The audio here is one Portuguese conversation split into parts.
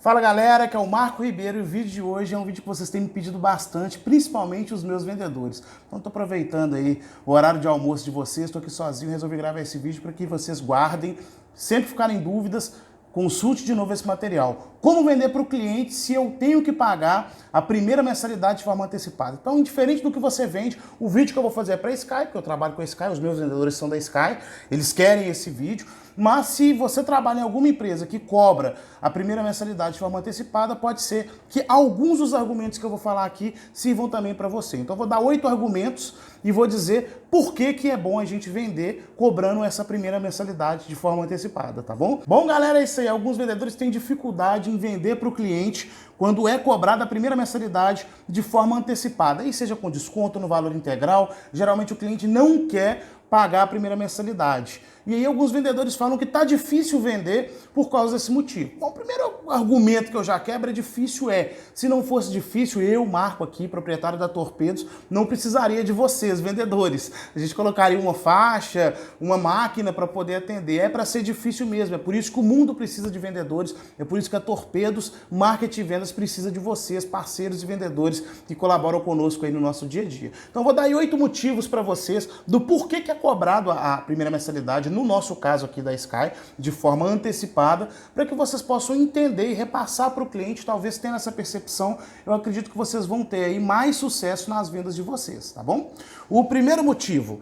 Fala galera, que é o Marco Ribeiro e o vídeo de hoje é um vídeo que vocês têm me pedido bastante, principalmente os meus vendedores. Então estou aproveitando aí o horário de almoço de vocês, estou aqui sozinho, resolvi gravar esse vídeo para que vocês guardem, sempre ficarem dúvidas, consulte de novo esse material. Como vender para o cliente se eu tenho que pagar a primeira mensalidade de forma antecipada? Então, indiferente do que você vende, o vídeo que eu vou fazer é para a Sky, porque eu trabalho com a Sky, os meus vendedores são da Sky, eles querem esse vídeo. Mas se você trabalha em alguma empresa que cobra a primeira mensalidade de forma antecipada, pode ser que alguns dos argumentos que eu vou falar aqui sirvam também para você. Então eu vou dar 8 argumentos e vou dizer por que é bom a gente vender cobrando essa primeira mensalidade de forma antecipada, tá bom? Bom, galera, é isso aí. Alguns vendedores têm dificuldade em vender para o cliente quando é cobrada a primeira mensalidade de forma antecipada, e seja com desconto no valor integral. Geralmente o cliente não quer pagar a primeira mensalidade. E aí alguns vendedores falam que tá difícil vender por causa desse motivo. Bom, o primeiro argumento que eu já quebro é difícil se não fosse difícil, eu, Marco aqui, proprietário da Torpedos, não precisaria de vocês, vendedores. A gente colocaria uma faixa, uma máquina para poder atender. É para ser difícil mesmo, é por isso que o mundo precisa de vendedores, é por isso que a Torpedos Marketing e Vendas precisa de vocês, parceiros e vendedores que colaboram conosco aí no nosso dia a dia. Então vou dar aí 8 motivos para vocês do porquê que é cobrado a primeira mensalidade, no nosso caso aqui da Sky, de forma antecipada, para que vocês possam entender e repassar para o cliente, talvez tendo essa percepção, eu acredito que vocês vão ter aí mais sucesso nas vendas de vocês, tá bom? O primeiro motivo,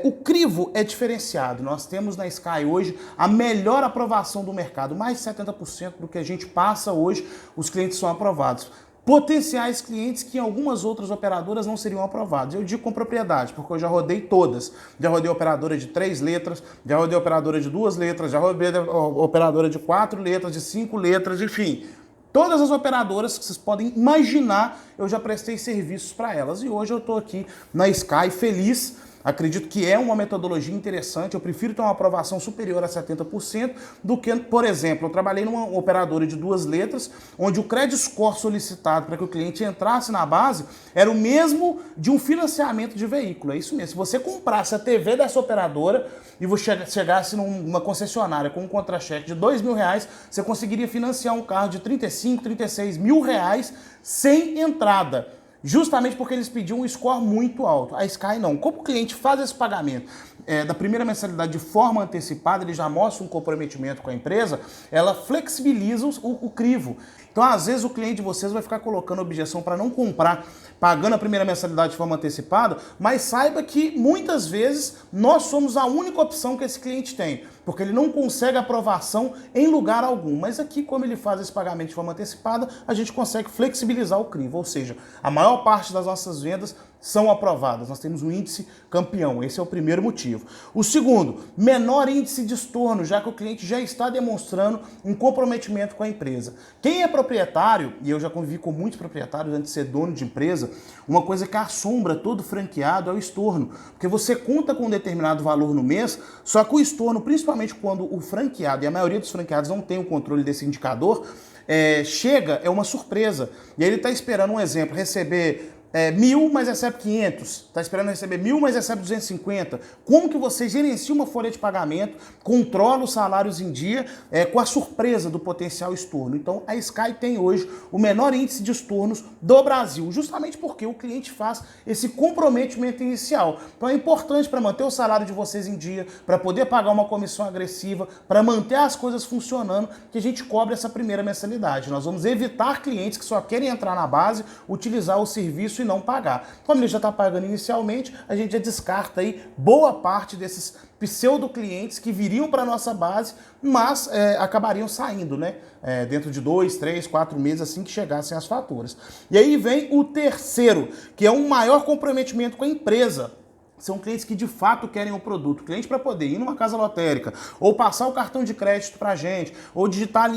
o crivo é diferenciado. Nós temos na Sky hoje a melhor aprovação do mercado, mais de 70% do que a gente passa hoje, os clientes são aprovados. Potenciais clientes que em algumas outras operadoras não seriam aprovados. Eu digo com propriedade, porque eu já rodei todas. Já rodei operadora de 3 letras, já rodei operadora de 2 letras, já rodei operadora de 4 letras, de 5 letras, enfim. Todas as operadoras que vocês podem imaginar, eu já prestei serviços para elas. E hoje eu estou aqui na Sky feliz. Acredito que é uma metodologia interessante, eu prefiro ter uma aprovação superior a 70% do que, por exemplo, eu trabalhei numa operadora de 2 letras, onde o credit score solicitado para que o cliente entrasse na base era o mesmo de um financiamento de veículo, é isso mesmo. Se você comprasse a TV dessa operadora e você chegasse numa concessionária com um contra-cheque de R$2.000, você conseguiria financiar um carro de 35, 36 mil reais sem entrada. Justamente porque eles pediam um score muito alto. A Sky não. Como o cliente faz esse pagamento da primeira mensalidade de forma antecipada, ele já mostra um comprometimento com a empresa, ela flexibiliza o crivo. Então, às vezes, o cliente de vocês vai ficar colocando objeção para não comprar, pagando a primeira mensalidade de forma antecipada, mas saiba que, muitas vezes, nós somos a única opção que esse cliente tem, porque ele não consegue aprovação em lugar algum. Mas aqui, como ele faz esse pagamento de forma antecipada, a gente consegue flexibilizar o crivo, ou seja, a maior parte das nossas vendas são aprovadas. Nós temos um índice campeão, esse é o primeiro motivo. O segundo, menor índice de estorno, já que o cliente já está demonstrando um comprometimento com a empresa. Quem é proprietário, e eu já convivi com muitos proprietários antes de ser dono de empresa, uma coisa que assombra todo franqueado é o estorno, porque você conta com um determinado valor no mês, só que o estorno, principalmente quando o franqueado, e a maioria dos franqueados não tem o controle desse indicador, chega, é uma surpresa. E aí ele está esperando, um exemplo, receber 1.000, mas recebe 500. Está esperando receber 1.000, mas recebe 250. Como que você gerencia uma folha de pagamento, controla os salários em dia, com a surpresa do potencial estorno? Então, a Sky tem hoje o menor índice de estornos do Brasil, justamente porque o cliente faz esse comprometimento inicial. Então, é importante para manter o salário de vocês em dia, para poder pagar uma comissão agressiva, para manter as coisas funcionando, que a gente cobre essa primeira mensalidade. Nós vamos evitar clientes que só querem entrar na base, utilizar o serviço e não pagar. Como ele já está pagando inicialmente, a gente já descarta aí boa parte desses pseudo-clientes que viriam para a nossa base, mas acabariam saindo, né? Dentro de 2, 3, 4 meses, assim que chegassem as faturas. E aí vem o terceiro, que é um maior comprometimento com a empresa. São clientes que de fato querem o produto. Cliente para poder ir numa casa lotérica, ou passar o cartão de crédito para a gente, ou digitar,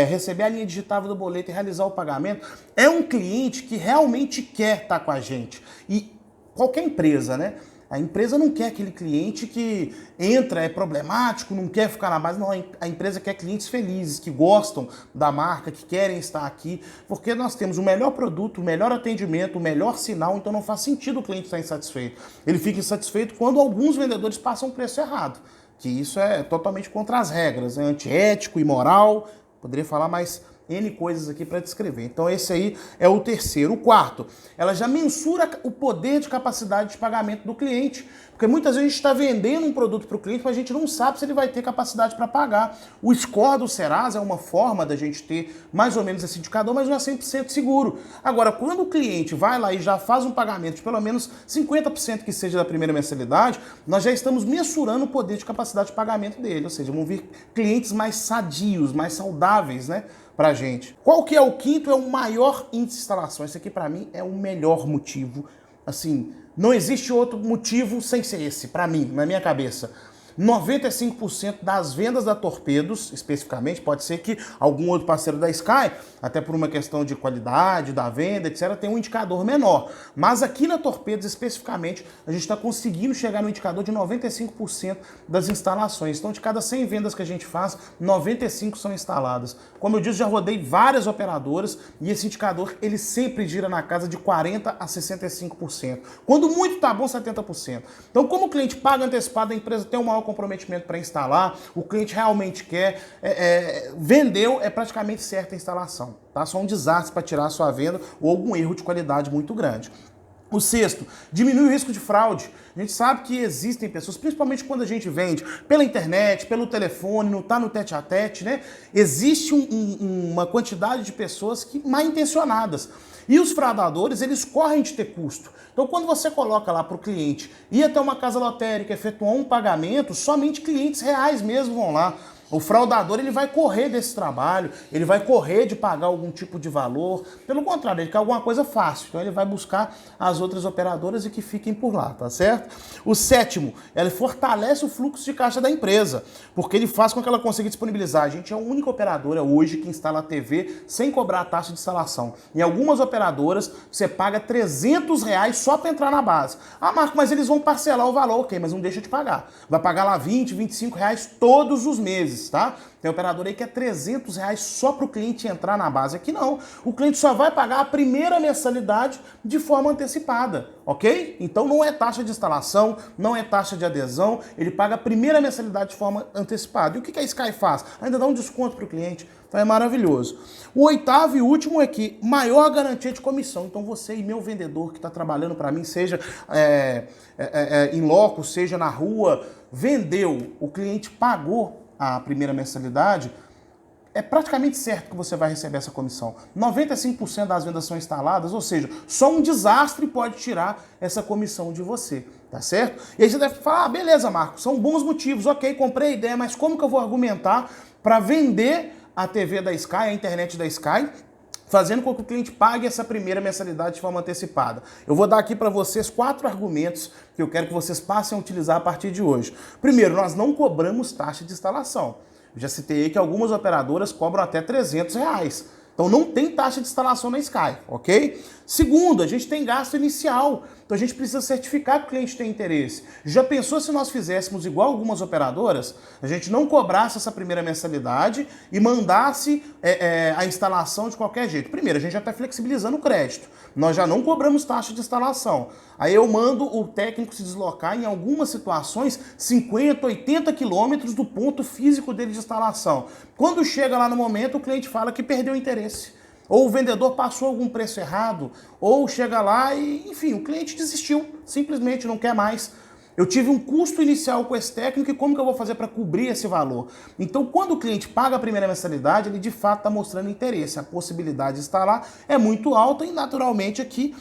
receber a linha digitável do boleto e realizar o pagamento, é um cliente que realmente quer estar com a gente. E qualquer empresa, né? A empresa não quer aquele cliente que entra, é problemático, não quer ficar na base. Não, a empresa quer clientes felizes, que gostam da marca, que querem estar aqui, porque nós temos o melhor produto, o melhor atendimento, o melhor sinal, então não faz sentido o cliente estar insatisfeito. Ele fica insatisfeito quando alguns vendedores passam o preço errado, que isso é totalmente contra as regras, é antiético, imoral, poderia falar mais N coisas aqui para descrever. Então esse aí é o terceiro. O quarto, ela já mensura o poder de capacidade de pagamento do cliente. Porque muitas vezes a gente está vendendo um produto para o cliente, mas a gente não sabe se ele vai ter capacidade para pagar. O score do Serasa é uma forma da gente ter mais ou menos esse indicador, mas não é 100% seguro. Agora, quando o cliente vai lá e já faz um pagamento de pelo menos 50% que seja da primeira mensalidade, nós já estamos mensurando o poder de capacidade de pagamento dele. Ou seja, vão vir clientes mais sadios, mais saudáveis, né? Pra gente. Qual que é o quinto? É o maior índice de instalação. Esse aqui pra mim é o melhor motivo. Assim, não existe outro motivo sem ser esse, pra mim, na minha cabeça. 95% das vendas da Torpedos, especificamente, pode ser que algum outro parceiro da Sky, até por uma questão de qualidade da venda, etc., tem um indicador menor. Mas aqui na Torpedos, especificamente, a gente está conseguindo chegar no indicador de 95% das instalações. Então, de cada 100 vendas que a gente faz, 95 são instaladas. Como eu disse, já rodei várias operadoras e esse indicador, ele sempre gira na casa de 40% a 65%. Quando muito tá bom, 70%. Então, como o cliente paga antecipado, a empresa tem um maior comprometimento para instalar, o cliente realmente quer, vendeu, é praticamente certa a instalação, tá? Só um desastre para tirar a sua venda ou algum erro de qualidade muito grande. O sexto, diminui o risco de fraude. A gente sabe que existem pessoas, principalmente quando a gente vende pela internet, pelo telefone, não está no tete-a-tete, né? Existe uma quantidade de pessoas que mal intencionadas. E os fraudadores, eles correm de ter custo. Então, quando você coloca lá para o cliente ir até uma casa lotérica, efetuar um pagamento, somente clientes reais mesmo vão lá. O fraudador, ele vai correr desse trabalho, ele vai correr de pagar algum tipo de valor. Pelo contrário, ele quer alguma coisa fácil. Então ele vai buscar as outras operadoras e que fiquem por lá, tá certo? O sétimo, ele fortalece o fluxo de caixa da empresa, porque ele faz com que ela consiga disponibilizar. A gente é a única operadora hoje que instala a TV sem cobrar a taxa de instalação. Em algumas operadoras, você paga R$300 só para entrar na base. Ah, Marco, mas eles vão parcelar o valor. Ok, mas não deixa de pagar. Vai pagar lá R$20, R$25 todos os meses. Tá? Tem operador aí que é R$300 só para o cliente entrar na base. Aqui não. O cliente só vai pagar a primeira mensalidade de forma antecipada, ok? Então não é taxa de instalação, não é taxa de adesão, ele paga a primeira mensalidade de forma antecipada. E o que a Sky faz? Ainda dá um desconto para o cliente. Então é maravilhoso. O oitavo e último é que maior garantia de comissão. Então você e meu vendedor que está trabalhando para mim, seja em loco, seja na rua, vendeu, o cliente pagou a primeira mensalidade, é praticamente certo que você vai receber essa comissão. 95% das vendas são instaladas, ou seja, só um desastre pode tirar essa comissão de você, tá certo? E aí você deve falar, beleza, Marco, são bons motivos, ok, comprei a ideia, mas como que eu vou argumentar para vender a TV da Sky, a internet da Sky, fazendo com que o cliente pague essa primeira mensalidade de forma antecipada? Eu vou dar aqui para vocês 4 argumentos que eu quero que vocês passem a utilizar a partir de hoje. Primeiro, nós não cobramos taxa de instalação. Eu já citei aí que algumas operadoras cobram até R$300. Então não tem taxa de instalação na Sky, ok? Segundo, a gente tem gasto inicial. Então a gente precisa certificar que o cliente tem interesse. Já pensou se nós fizéssemos igual algumas operadoras? A gente não cobrasse essa primeira mensalidade e mandasse a instalação de qualquer jeito. Primeiro, a gente já está flexibilizando o crédito. Nós já não cobramos taxa de instalação. Aí eu mando o técnico se deslocar em algumas situações 50, 80 quilômetros do ponto físico dele de instalação. Quando chega lá no momento, o cliente fala que perdeu o interesse. Ou o vendedor passou algum preço errado, ou chega lá e, enfim, o cliente desistiu, simplesmente não quer mais. Eu tive um custo inicial com esse técnico e como que eu vou fazer para cobrir esse valor? Então, quando o cliente paga a primeira mensalidade, ele de fato está mostrando interesse. A possibilidade de instalar é muito alta e, naturalmente, aqui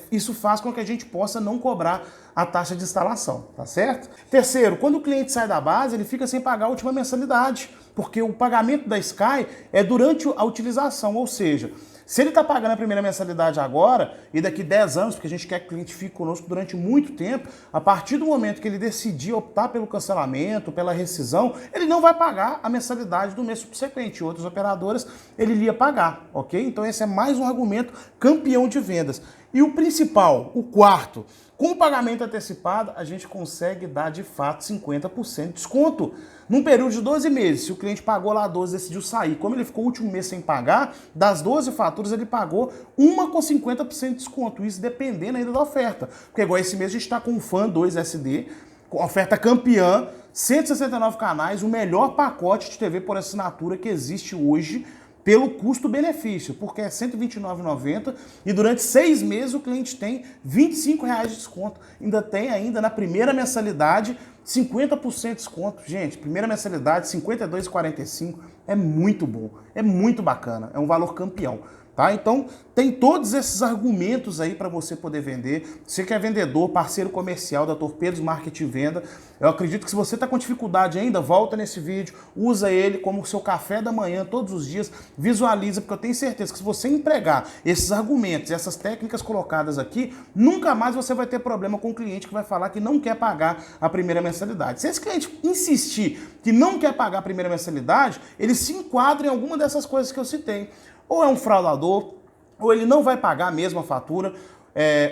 isso faz com que a gente possa não cobrar a taxa de instalação, tá certo? Terceiro, quando o cliente sai da base, ele fica sem pagar a última mensalidade, porque o pagamento da Sky é durante a utilização, ou seja, se ele está pagando a primeira mensalidade agora, e daqui 10 anos, porque a gente quer que o cliente fique conosco durante muito tempo, a partir do momento que ele decidir optar pelo cancelamento, pela rescisão, ele não vai pagar a mensalidade do mês subsequente. Outras operadoras, ele iria pagar, ok? Então esse é mais um argumento campeão de vendas. E o principal, o quarto, com o pagamento antecipado, a gente consegue dar de fato 50% de desconto. Num período de 12 meses, se o cliente pagou lá 12 e decidiu sair, como ele ficou o último mês sem pagar, das 12 faturas ele pagou uma com 50% de desconto, isso dependendo ainda da oferta. Porque igual esse mês a gente está com o Fan 2 SD, com oferta campeã, 169 canais, o melhor pacote de TV por assinatura que existe hoje, pelo custo-benefício, porque é R$ 129,90 e durante 6 meses o cliente tem R$ 25 de desconto. Ainda tem na primeira mensalidade 50% de desconto. Gente, primeira mensalidade R$ 52,45 é muito bom, é muito bacana, é um valor campeão. Tá? Então, tem todos esses argumentos aí para você poder vender. Você que é vendedor, parceiro comercial da Torpedos Marketing e Venda, eu acredito que se você está com dificuldade ainda, volta nesse vídeo, usa ele como seu café da manhã todos os dias, visualiza, porque eu tenho certeza que se você empregar esses argumentos, essas técnicas colocadas aqui, nunca mais você vai ter problema com o cliente que vai falar que não quer pagar a primeira mensalidade. Se esse cliente insistir que não quer pagar a primeira mensalidade, ele se enquadra em alguma dessas coisas que eu citei. Ou é um fraudador, ou ele não vai pagar a mesma fatura,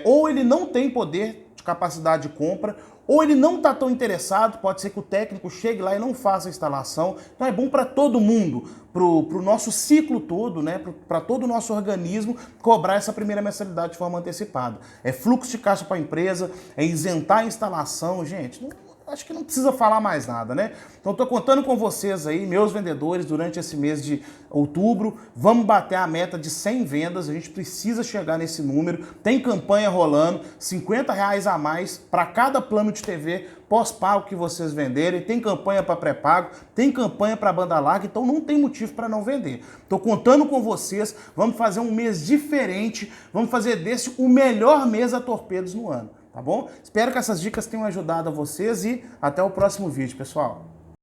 ou ele não tem poder de capacidade de compra, ou ele não está tão interessado, pode ser que o técnico chegue lá e não faça a instalação. Então é bom para todo mundo, para o nosso ciclo todo, né, para todo o nosso organismo, cobrar essa primeira mensalidade de forma antecipada. É fluxo de caixa para a empresa, é isentar a instalação, gente. Acho que não precisa falar mais nada, né? Então estou contando com vocês aí, meus vendedores, durante esse mês de outubro. Vamos bater a meta de 100 vendas, a gente precisa chegar nesse número. Tem campanha rolando, R$ 50 a mais para cada plano de TV pós-pago que vocês venderem. Tem campanha para pré-pago, tem campanha para banda larga, então não tem motivo para não vender. Estou contando com vocês, vamos fazer um mês diferente, vamos fazer desse o melhor mês da Torpedos no ano. Tá bom? Espero que essas dicas tenham ajudado a vocês e até o próximo vídeo, pessoal.